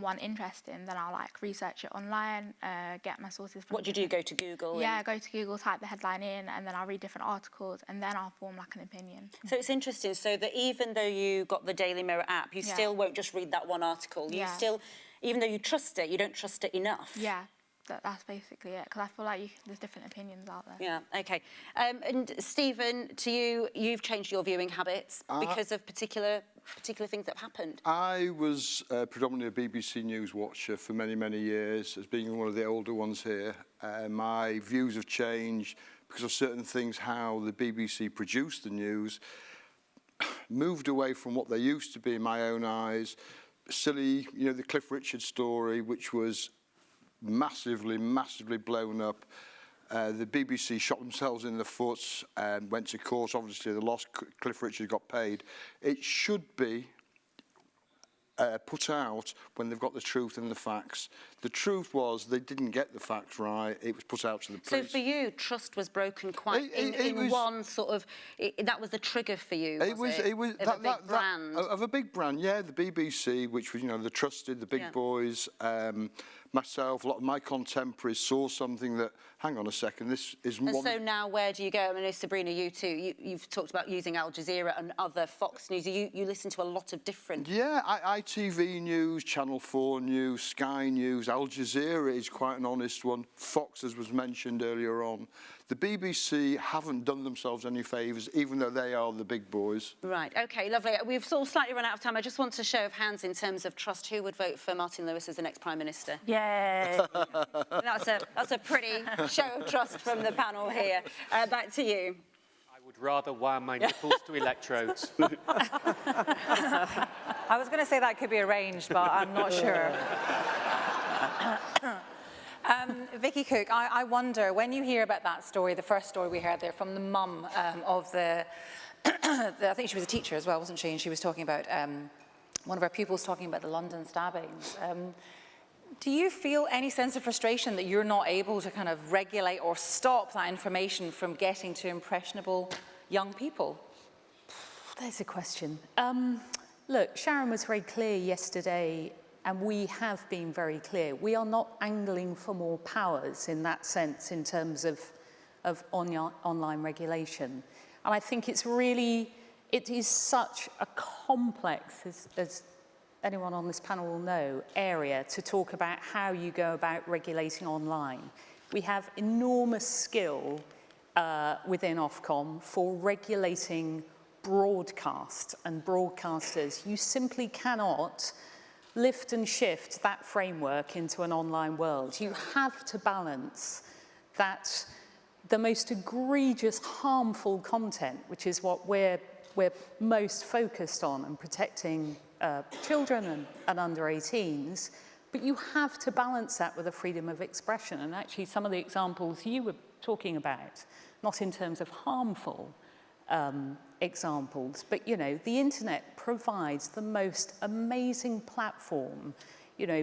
one interesting, then I'll like research it online, get my sources from... What do you do, go to Google? Yeah, go to Google, type the headline in, and then I'll read different articles, and then I'll form like an opinion. So it's interesting, so that even though you got the Daily Mirror app, you still won't just read that one article. You still, even though you trust it, you don't trust it enough. Yeah. That's basically it, because I feel like there's different opinions out there. Yeah, okay. And Stephen, to you, you've changed your viewing habits because of particular things that have happened. I was predominantly a BBC News watcher for many, many years, as being one of the older ones here. My views have changed because of certain things, how the BBC produced the news, moved away from what they used to be in my own eyes. Silly, you know, the Cliff Richard story, which was massively blown up. The BBC shot themselves in the foot and went to court. Obviously, they lost. Cliff Richard got paid. It should be put out when they've got the truth and the facts. The truth was they didn't get the facts right. It was put out to the police. So for you, trust was broken quite in one sort of... that was the trigger for you, it was of a big brand? Of a big brand, yeah. The BBC, which was, you know, the trusted, the big boys... myself, a lot of my contemporaries saw something that, hang on a second, this is... And so now where do you go? I mean, Sabrina, you too, you've talked about using Al Jazeera and other Fox News. You listen to a lot of different... Yeah, ITV News, Channel 4 News, Sky News, Al Jazeera is quite an honest one. Fox, as was mentioned earlier on. The BBC haven't done themselves any favours, even though they are the big boys. Right, OK, lovely. We've sort of slightly run out of time. I just want a show of hands in terms of trust. Who would vote for Martin Lewis as the next Prime Minister? Yay! That's a pretty show of trust from the panel here. Back to you. I would would rather wire my nipples to electrodes. I was going to say that could be arranged, but I'm not sure. Vikki Cook, I wonder, when you hear about that story, the first story we heard there from the mum of I think she was a teacher as well, wasn't she? And she was talking about, one of her pupils talking about the London stabbings. Do you feel any sense of frustration that you're not able to kind of regulate or stop that information from getting to impressionable young people? There's a question. Look, Sharon was very clear yesterday, and we have been very clear. We are not angling for more powers in that sense in terms of online regulation. And I think it is such a complex, as anyone on this panel will know, area to talk about how you go about regulating online. We have enormous skill within Ofcom for regulating broadcast and broadcasters. You simply cannot lift and shift that framework into an online world. You have to balance that the most egregious harmful content, which is what we're most focused on, and protecting children and under 18s, but you have to balance that with a freedom of expression. And actually some of the examples you were talking about, not in terms of harmful examples, but the internet provides the most amazing platform,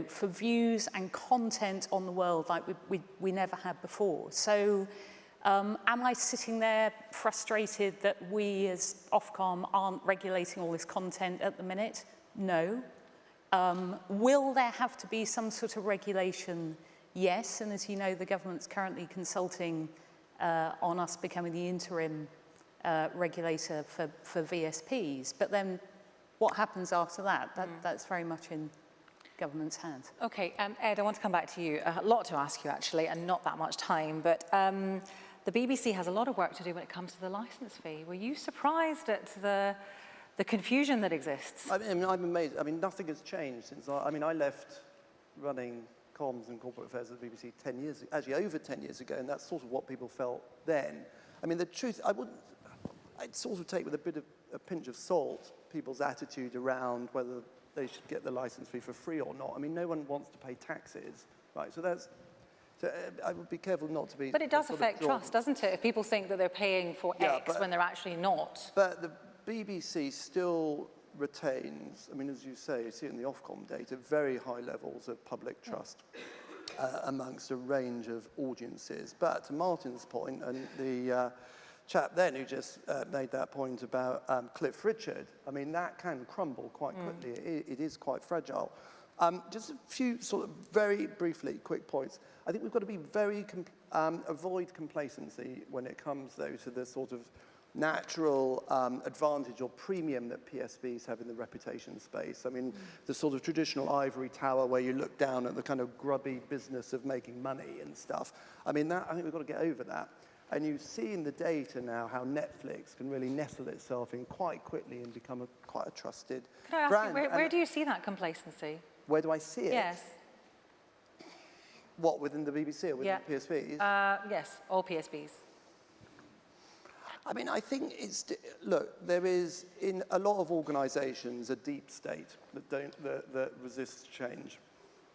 for views and content on the world like we never had before. So am I sitting there frustrated that we as Ofcom aren't regulating all this content at the minute? No. Will there have to be some sort of regulation? Yes, and as you know, the government's currently consulting on us becoming the interim regulator for VSPs. But then what happens after that? That's very much in government's hands. Okay, Ed, I want to come back to you. A lot to ask you, actually, and not that much time. But the BBC has a lot of work to do when it comes to the licence fee. Were you surprised at the confusion that exists? I mean, I'm amazed. I mean, nothing has changed since I left running comms and corporate affairs at the BBC 10 years, actually over 10 years ago, and that's sort of what people felt then. I mean, the truth, I'd sort of take with a bit of a pinch of salt people's attitude around whether they should get the licence fee for free or not. I mean, no one wants to pay taxes, right? So I would be careful not to be... But it does affect trust, doesn't it? If people think that they're paying for X when they're actually not. But the BBC still retains, I mean, as you say, you see it in the Ofcom data, very high levels of public trust amongst a range of audiences. But to Martin's point, and the chap then who just made that point about Cliff Richard, I mean, that can crumble quite quickly. It is quite fragile. Just a few sort of very briefly quick points. I think we've got to be very, avoid complacency when it comes, though, to the sort of natural advantage or premium that PSBs have in the reputation space. I mean, the sort of traditional ivory tower where you look down at the kind of grubby business of making money and stuff. I mean, I think we've got to get over that. And you see in the data now how Netflix can really nestle itself in quite quickly and become quite a trusted brand. Can I ask you, where do you see that complacency? Where do I see it? Yes. What, within the BBC or within PSBs? Yes, all PSBs. I mean, I think look, there is in a lot of organisations a deep state that resists change.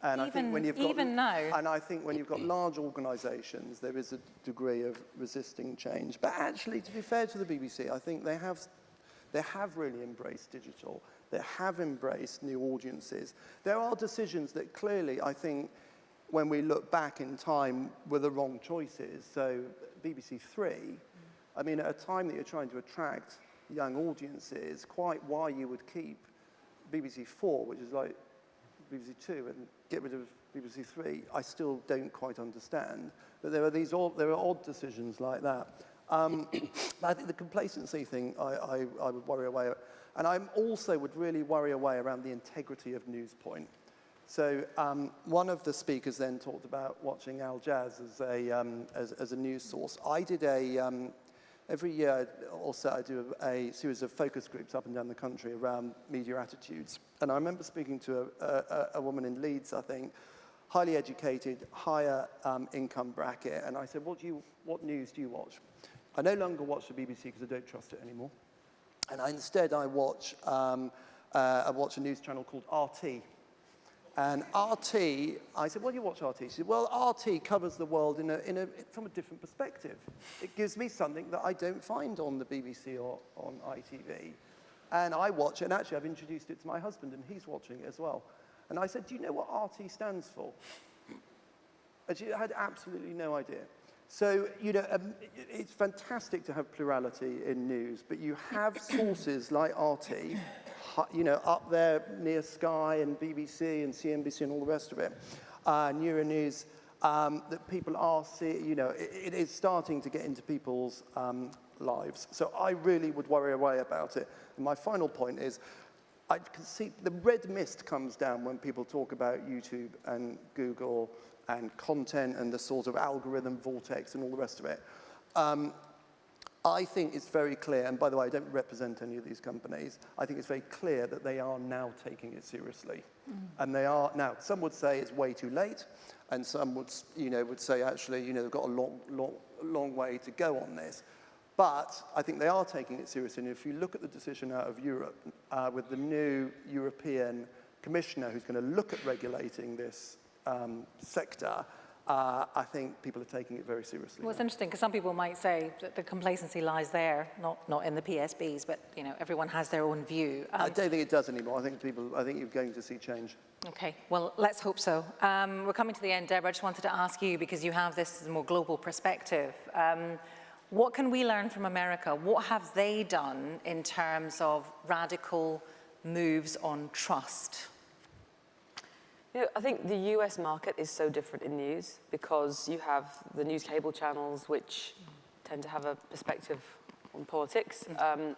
And I think when you've got, and I think when you've got large organisations, there is a degree of resisting change. But actually, to be fair to the BBC, I think they have really embraced digital. They have embraced new audiences. There are decisions that clearly, I think, when we look back in time, were the wrong choices. So BBC 3, I mean, at a time that you're trying to attract young audiences, quite why you would keep BBC 4, which is like BBC 2, and get rid of BBC 3, I still don't quite understand. But there are odd decisions like that. I think the complacency thing, I would worry away. And I also would really worry away around the integrity of Newspoint. So one of the speakers then talked about watching Al Jazz as a news source. I did every year also I do a series of focus groups up and down the country around media attitudes. And I remember speaking to a woman in Leeds, I think, highly educated, higher income bracket. And I said, what news do you watch? I no longer watch the BBC because I don't trust it anymore. And instead I watch a news channel called RT. And RT, I said, well, you watch RT? She said, well, RT covers the world from a different perspective. It gives me something that I don't find on the BBC or on ITV. And I watch it, and actually I've introduced it to my husband, and he's watching it as well. And I said, do you know what RT stands for? And she had absolutely no idea. So, it's fantastic to have plurality in news, but you have sources like RT, up there near Sky and BBC and CNBC and all the rest of it, Euronews, that people are seeing, it is starting to get into people's lives. So I really would worry away about it. And my final point is, I can see the red mist comes down when people talk about YouTube and Google and content and the sort of algorithm vortex and all the rest of it. I think it's very clear, and by the way, I don't represent any of these companies, I think it's very clear that they are now taking it seriously. And they are, now, some would say it's way too late, and some would say, actually, they've got a long way to go on this. But I think they are taking it seriously, and if you look at the decision out of Europe, with the new European commissioner who's going to look at regulating this sector, I think people are taking it very seriously. Well, it's interesting because some people might say that the complacency lies there, not in the PSBs, but everyone has their own view. I don't think it does anymore. I think you're going to see change. Okay, well, let's hope so. We're coming to the end, Deborah. I just wanted to ask you, because you have this more global perspective. What can we learn from America? What have they done in terms of radical moves on trust? I think the US market is so different in news because you have the news cable channels which tend to have a perspective on politics,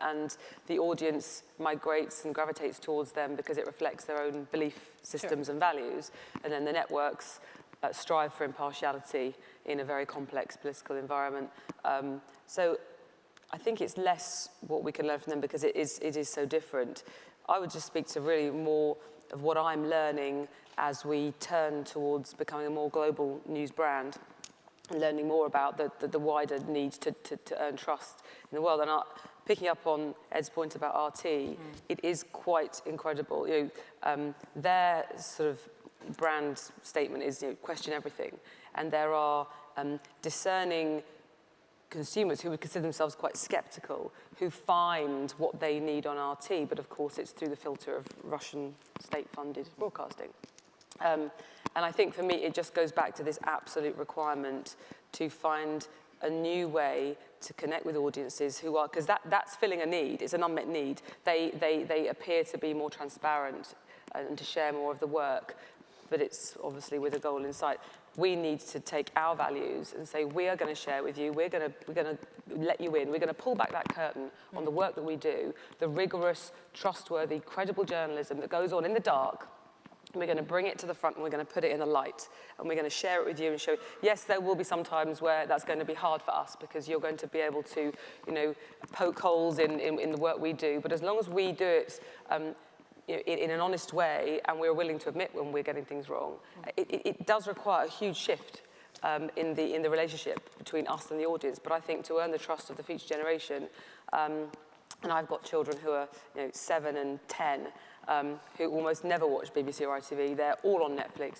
and the audience migrates and gravitates towards them because it reflects their own belief systems and values, and then the networks strive for impartiality in a very complex political environment. So I think it's less what we can learn from them because it is so different. I would just speak to really more of what I'm learning as we turn towards becoming a more global news brand and learning more about the wider need to earn trust in the world. And picking up on Ed's point about RT, it is quite incredible. Their sort of brand statement is question everything. And there are discerning consumers who would consider themselves quite skeptical, who find what they need on RT, but of course it's through the filter of Russian state-funded broadcasting. And I think for me, it just goes back to this absolute requirement to find a new way to connect with audiences who are, because that's filling a need, it's an unmet need. They appear to be more transparent and to share more of the work, but it's obviously with a goal in sight. We need to take our values and say, we are going to share with you, we're going to let you in, we're going to pull back that curtain on the work that we do, the rigorous, trustworthy, credible journalism that goes on in the dark. We're going to bring it to the front and we're going to put it in the light and we're going to share it with you and show, yes, there will be some times where that's going to be hard for us because you're going to be able to, poke holes in the work we do. But as long as we do it in an honest way and we're willing to admit when we're getting things wrong, it does require a huge shift in the relationship between us and the audience. But I think to earn the trust of the future generation, and I've got children who are 7 and 10, who almost never watch BBC or ITV. They're all on Netflix.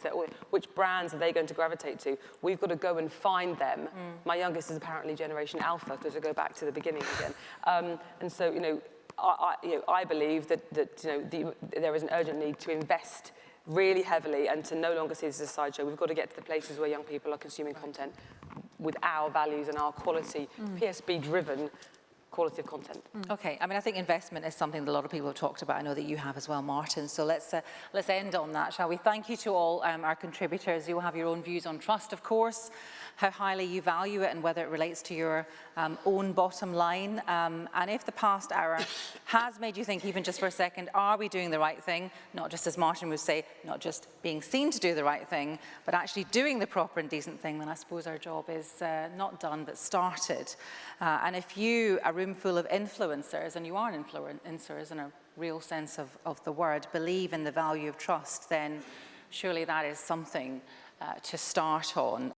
Which brands are they going to gravitate to? We've got to go and find them. My youngest is apparently Generation Alpha, because we go back to the beginning again. And so, I believe that there is an urgent need to invest really heavily and to no longer see this as a sideshow. We've got to get to the places where young people are consuming content with our values and our quality, PSB-driven quality of content. Okay, I think investment is something that a lot of people have talked about. I know that you have as well, Martin. So let's end on that, shall we? Thank you to all our contributors. You will have your own views on trust, of course, how highly you value it and whether it relates to your own bottom line. And if the past hour has made you think, even just for a second, are we doing the right thing? Not just, as Martin would say, not just being seen to do the right thing, but actually doing the proper and decent thing, then I suppose our job is not done, but started. And if you, a room full of influencers, and you are influencers in a real sense of the word, believe in the value of trust, then surely that is something to start on.